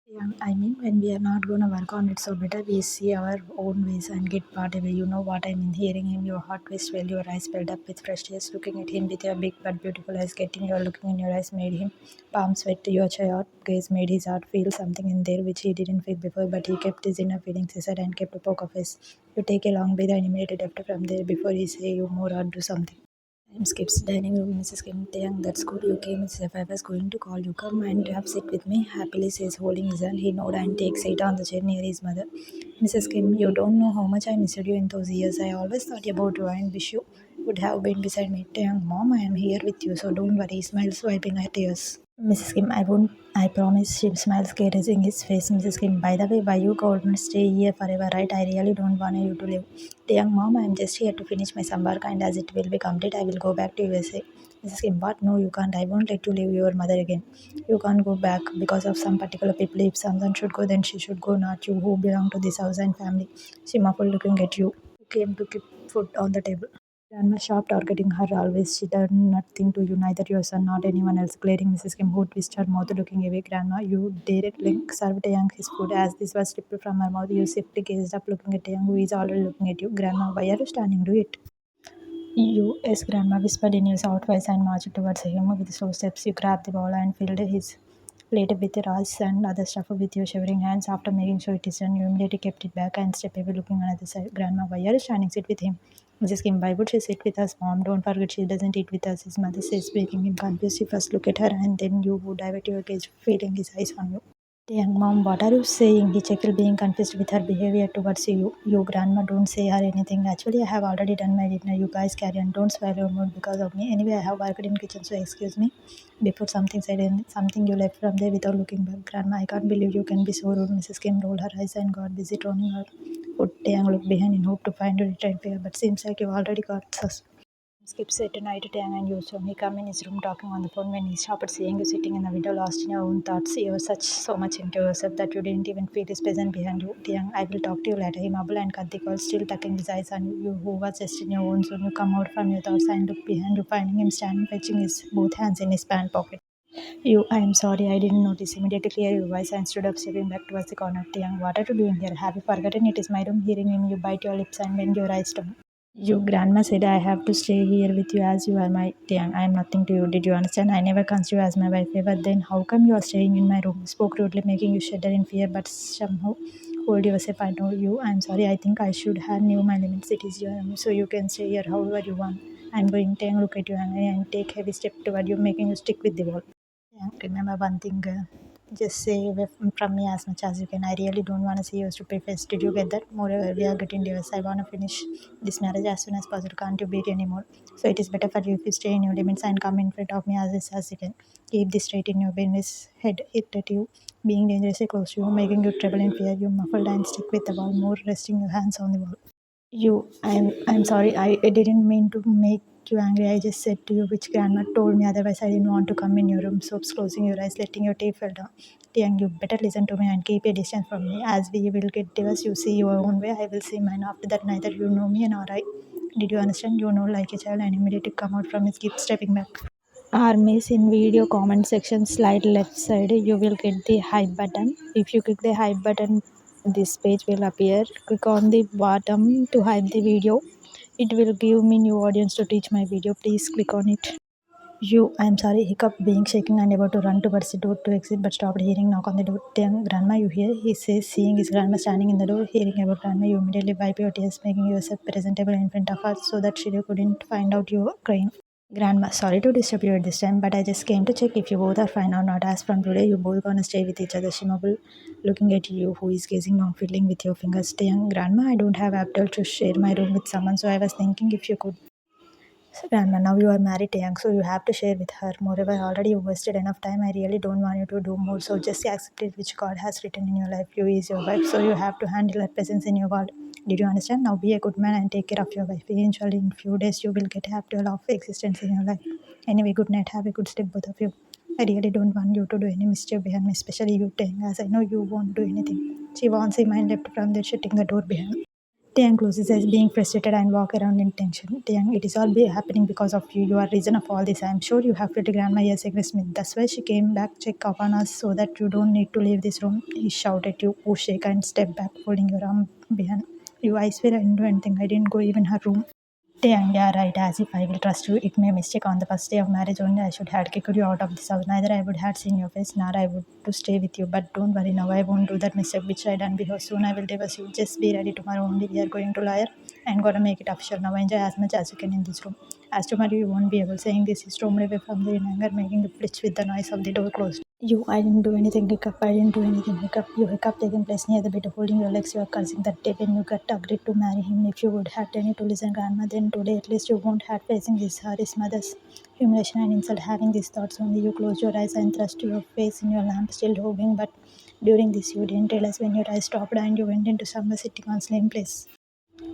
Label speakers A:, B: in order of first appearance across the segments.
A: Yeah, I mean, when we are not gonna work on it, so better we see our own ways and get whatever. You know what I mean? Hearing him, your heart twist while your eyes filled up with fresh tears. Looking at him with your big but beautiful eyes, getting your looking in your eyes made him palm sweat. Your child gaze made his heart feel something in there which he didn't feel before, but he kept his inner feelings aside and kept a poke of his. You take a long breath and immediately left from there before he say you more or do something. Time skips dining room. Mrs. Kim Taehyung, that's good. You came. Mrs. If I was going to call you, come and have sit with me. Happily says, holding his hand. He nods and takes seat on the chair near his mother. Mrs. Kim, you don't know how much I missed you in those years. I always thought about you and wish you would have been beside me. Taehyung, Mom, I am here with you, so don't worry. Smiles wiping her tears. Mrs. Kim, I won't. I promise. She smiles, caressing his face. Mrs. Kim, by the way, why you couldn't stay here forever, right? I really don't want you to leave. The young mom, I'm just here to finish my summer and as it will be complete, I will go back to USA. Mrs. Kim, what? No, you can't. I won't let you leave your mother again. You can't go back because of some particular people. If someone should go, then she should go, not you who belong to this house and family. She muffled looking at you. You came to keep food on the table. Grandma sharp targeting her always. She did nothing to you, neither your son nor anyone else. Glaring Mrs. Kim, who twisted her mouth, looking away. Grandma, you dared Link served Taehyung his food. As this was stripped from her mouth, you swiftly gazed up, looking at Taehyung, who is already looking at you. Grandma, why are you standing? Do it. You, yes, Grandma whispered in your soft voice and marched towards him with slow steps. You grabbed the bowl and filled his plate with rice and other stuff with your shivering hands. After making sure it is done, you immediately kept it back and stepped away, looking on the other side. Grandma, why are you standing? Sit with him. Mrs. Kim, why would she sit with us, Mom? Don't forget she doesn't eat with us. His mother says, making him confused. You first look at her and then you would divert your gaze, feeling his eyes on you. The young mom, what are you saying? He chuckled, being confused with her behavior towards you. You, Grandma, don't say her anything. Actually, I have already done my dinner. You guys carry on. Don't spoil your mood because of me. Anyway, I have worked in kitchen, so excuse me. Before something said something, you left from there without looking back. Grandma, I can't believe you can be so rude. Mrs. Kim rolled her eyes and got busy turning her foot. Taeyang looked behind in hope to find a return fear, but seems like you've already got sus. Skip said tonight Tang and you saw me come in his room talking on the phone when he stopped seeing you sitting in the window lost in your own thoughts. You were such so much into yourself that you didn't even feel his presence behind you. Tiang, I will talk to you later. He mumbled and cut the call, still tucking his eyes on you who was just in your own zone. You come out from your thoughts and look behind you, finding him standing fetching his both hands in his pant pocket. You, I am sorry, I didn't notice. Immediately clear your voice and stood up, stepping back towards the corner. Tiang, what are you doing here? Have you forgotten it is my room? Hearing him, you bite your lips and bend your eyes down. Your grandma said I have to stay here with you as you are my Tiang. I am nothing to you. Did you understand? I never consider you as my wife ever. Then how come you are staying in my room? Spoke rudely, making you shudder in fear, but somehow hold yourself. I know you. I am sorry. I think I should have knew my limits. It is your room, so you can stay here however you want. I am going to look at you and take heavy step toward you, making you stick with the wall. Yeah, remember one thing, just say away from me as much as you can. I really don't want to see your stupid face. Did you get that? Moreover, we are getting divorced. I want to finish this marriage as soon as possible. Can't you beat anymore? So it is better for you if you stay in your limits and come in front of me as you can. Keep this straight in your business head. It at you, being dangerously close to you, making you tremble in fear. You muffled and stick with the wall, more resting your hands on the wall. You, I'm sorry. I didn't mean to make you angry. I just said to you, which grandma told me. Otherwise, I didn't want to come in your room. Soaps closing your eyes, letting your teeth fall down. Tiang, you better listen to me and keep a distance from me. As we will get divorced, you see your own way. I will see mine. After that, neither you know me nor I. Did you understand? You know, like a child, and immediately come out from his keep stepping back. Armies in video comment section, slide left side, you will get the hype button. If you click the hype button, this page will appear. Click on the bottom to hype the video. It will give me new audience to teach my video. Please click on it. You, I am sorry, hiccup, being shaken and about to run towards the door to exit, but stopped hearing knock on the door. Damn, grandma, you hear? He says, seeing his grandma standing in the door, hearing about grandma, you immediately wipe your tears, making yourself presentable in front of her so that she couldn't find out you were crying. Grandma, sorry to disturb you at this time, but I just came to check if you both are fine or not. As from today, you both gonna stay with each other. Shimabul, looking at you, who is gazing down, fiddling with your fingers. Stay young, Grandma. I don't have apple to share my room with someone, so I was thinking if you could. Grandma, now you are married to Young, so you have to share with her. Moreover, already you wasted enough time. I really don't want you to do more. So just accept it, which God has written in your life. You is your wife, so you have to handle her presence in your world. Did you understand? Now be a good man and take care of your wife. Eventually, in few days, you will get happy love existence in your life. Anyway, good night. Have a good sleep, both of you. I really don't want you to do any mischief behind me, especially you, Tang, as I know you won't do anything. She wants him and left from there, shutting the door behind. Taehyung closes eyes, being frustrated and walk around in tension. Taehyung, it is all happening because of you. You are reason of all this. I am sure you have felt grandma yes agrees me. That's why she came back, check upon us so that you don't need to leave this room. He shouted you, oh shake and step back, holding your arm behind you. I swear I didn't do anything. I didn't go even her room. Yeah, right, as if I will trust you. It may mistake on the first day of marriage only. I should have kicked you out of this house. Neither I would have seen your face, nor I would to stay with you. But don't worry now, I won't do that mistake which I done before. Soon I will divorce you. Just be ready tomorrow only. We are going to lawyer and gonna make it official. Now enjoy as much as you can in this room. As tomorrow you won't be able saying this. He stormed away from there in anger, making a flitch with the noise of the door closed. You, I didn't do anything, hiccup. I didn't do anything, hiccup. You, hiccup, taking place near the bed, holding your legs. You are cursing that day when you got agreed to marry him. If you would have done it to listen, grandma, then today at least you won't have facing his mother's humiliation and insult. Having these thoughts only, you closed your eyes and thrust your face in your lamp, still hoping. But during this, you didn't realize when your eyes stopped and you went into somewhere sitting on same place.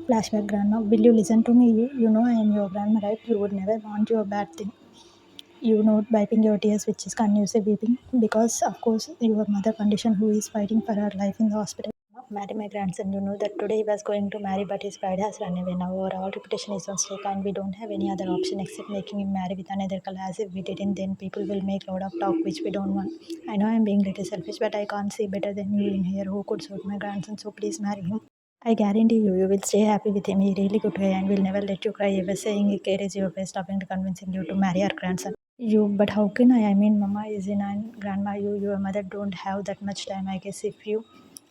A: Flashback, grandma. Will you listen to me? You know I am your grandma, right? You would never want you a bad thing. You know, wiping your tears, which is conducive weeping, because of course your mother condition who is fighting for her life in the hospital. Marry my grandson. You know that today he was going to marry, but his bride has run away. Now our all reputation is on stake, and we don't have any other option except making him marry with another girl. As if we didn't, then people will make loud of talk, which we don't want. I know I'm being little selfish, but I can't see better than you in here who could suit my grandson. So please marry him. I guarantee you, you will stay happy with him. He's really good guy and will never let you cry ever, saying he carries your face, stopping to convincing you to marry our grandson. You, but how can I? I mean, Mama is in and Grandma, your mother don't have that much time. I guess if you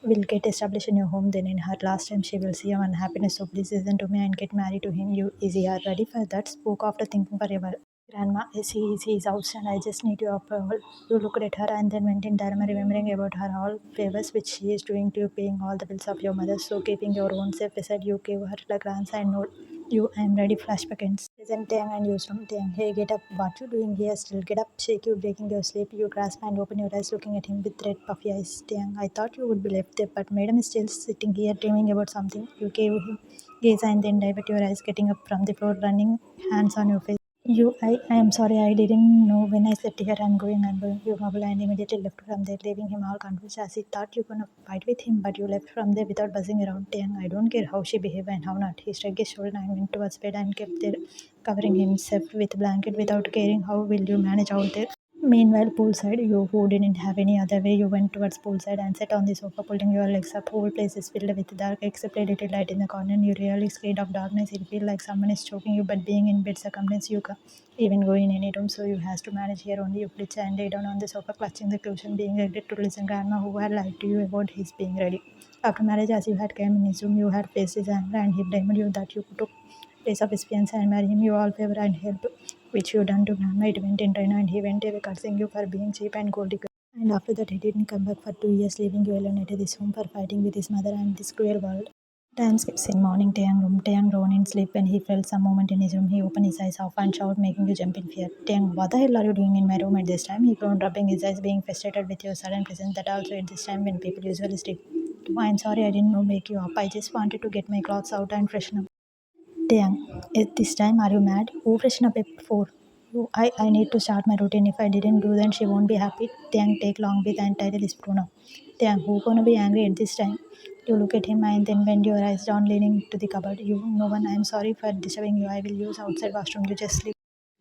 A: will get established in your home, then in her last time she will see your unhappiness. So please listen to me and get married to him. You, is he ready for that? Spoke after thinking for a while. Grandma, is outside. I just need your approval. You looked at her and then went in Dharma, remembering about her all favors which she is doing to you, paying all the bills of your mother, so keeping your own safe beside you gave her the grandson note. You, I am ready, flashback ends. Present Tang and use from Tang. Hey, get up. What you doing here still? Get up, shake you, breaking your sleep. You grasp and open your eyes, looking at him with red puffy eyes. Tang, I thought you would be left there, but madam is still sitting here dreaming about something. You gave him gaze and then divert your eyes, getting up from the floor, running hands on your face. I am sorry, I didn't know when I said here I'm going. You mumbled and immediately left from there, leaving him all confused as he thought you gonna fight with him, but you left from there without buzzing around. Tang, I don't care how she behaved and how not. He shrugged his shoulder and went towards bed and kept there, covering himself with a blanket without caring how will you manage out there. Meanwhile, poolside, you who didn't have any other way, you went towards poolside and sat on the sofa, pulling your legs up. Whole place is filled with dark, except a little light in the corner. You really scared of darkness. It feels like someone is choking you, but being in bed circumstance, you can't even go in any room, so you has to manage here only. You flitch and lay down on the sofa, clutching the cushion, being ready to listen. Grandma, who had lied to you about his being ready. After marriage, as you had came in his room, you had faced his anger, and he blamed you that you took place of his fiancé and marry him. You all favor and help which you done to grandma. It went in train and he went away cursing you for being cheap and gold digger. And after that, he didn't come back for 2 years, leaving you alone at this home for fighting with his mother and this cruel world. Time skips in morning. Taehyung room. Taehyung groaned in sleep when he felt some movement in his room. He opened his eyes off and shouted, making you jump in fear. Taehyung, what the hell are you doing in my room at this time? He groaned, rubbing his eyes, being frustrated with your sudden presence. That also at this time when people usually sleep. I'm sorry, I didn't know wake you up. I just wanted to get my clothes out and freshen up. Dang, at this time are you mad? Who freshen up before? I need to start my routine. If I didn't do then she won't be happy. Dang, take long breath and title is Bruno. Dang, who gonna be angry at this time? You look at him and then bend your eyes down leaning to the cupboard. You no one, I'm sorry for disturbing you. I will use outside washroom. You just sleep.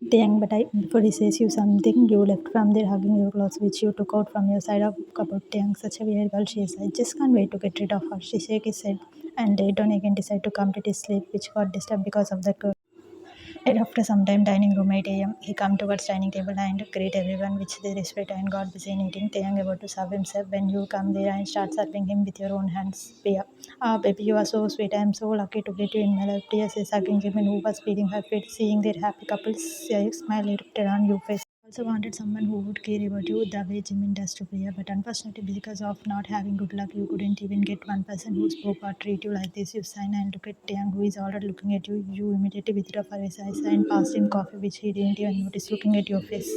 A: Dang, but before he says you something, you left from there hugging your clothes, which you took out from your side of cupboard. Dang, such a weird girl she is. I just can't wait to get rid of her. She shook his head and laid down again, decided to complete his sleep, which got disturbed because of the girl. And after some time, dining room 8 a.m., he come towards dining table and greet everyone, which they respect and got busy in eating. Taeyang about to serve himself when you come there and start serving him with your own hands. Priya, ah, baby, you are so sweet. I am so lucky to get you in my life. Priya says, hugging Jimin, who was feeding her feet, seeing their happy couples smile erupted on your face. Also wanted someone who would care about you the way Jimin does to Priya, but unfortunately, because of not having good luck, you couldn't even get one person who spoke or treat you like this. You sign and look at Taeyang, who is already looking at you. You immediately withdraw for his eyes and passed him coffee, which he didn't even notice looking at your face.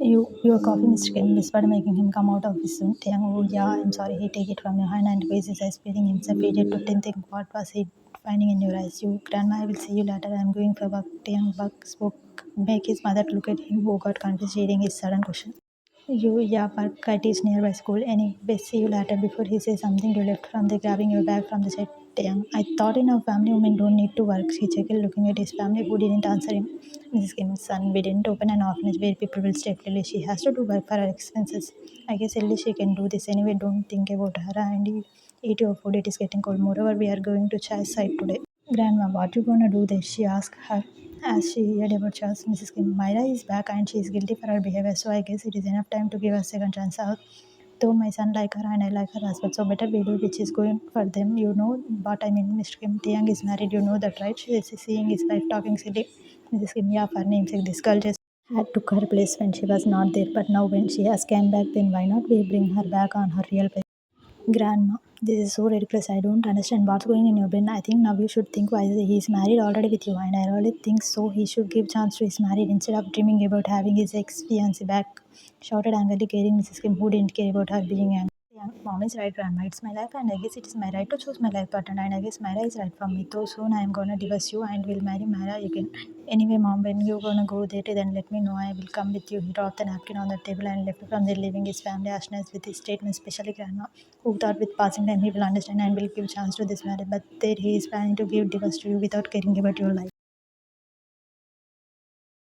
A: Your coffee, Mr. Kim whispered, making him come out of his room. Taeyang, oh yeah, I'm sorry. He take it from your hand and raised his eyes, feeling himself idiot to think what was he finding in your eyes. You, grandma, I will see you later. I'm going for work. Taeyang Buck spoke, make his mother look at him, who got confused hearing his sudden question. You, yeah, park at his nearby school. Anyway, see you later. Before he says something, you left from the grabbing your bag from the side. Taehyung, I thought in our family women don't need to work. She checked looking at his family who didn't answer him. Mrs. Kim's son, we didn't open an orphanage where people will stay. Clearly, she has to do work for her expenses. I guess at least she can do this anyway. Don't think about her and eat your food. It is getting cold. Moreover, we are going to Chai's side today. Grandma, what you gonna do there? She asked her as she heard about Charles. Mrs. Kim, Myra is back and she is guilty for her behavior, so I guess it is enough time to give her a second chance. Though my son like her and I like her as well, so better we do which is going for them. You know what I mean, Mr. Kim. Taehyung is married, you know that, right? She is seeing his wife talking silly. Mrs. Kim, yeah, for namesake, this girl just had took her place when she was not there, but now when she has came back, then why not we bring her back on her real place? Grandma, this is so ridiculous. I don't understand what's going in your brain. I think now you should think wisely. He's married already with you, and I really think so. He should give chance to his married instead of dreaming about having his ex-fiancée back. Shouted angrily, caring Mrs. Kim, who didn't care about her being angry. Yeah, mom is right, grandma. It's my life, and I guess it is my right to choose my life partner. And I guess Myra is right for me. Though soon I am gonna divorce you and will marry Myra again. Anyway, mom, when you gonna go there, then let me know. I will come with you. He dropped the napkin on the table and left from there, leaving his family astonished with his statement, especially grandma, who thought with passing time he will understand and will give chance to this marriage. But there he is planning to give divorce to you without caring about your life.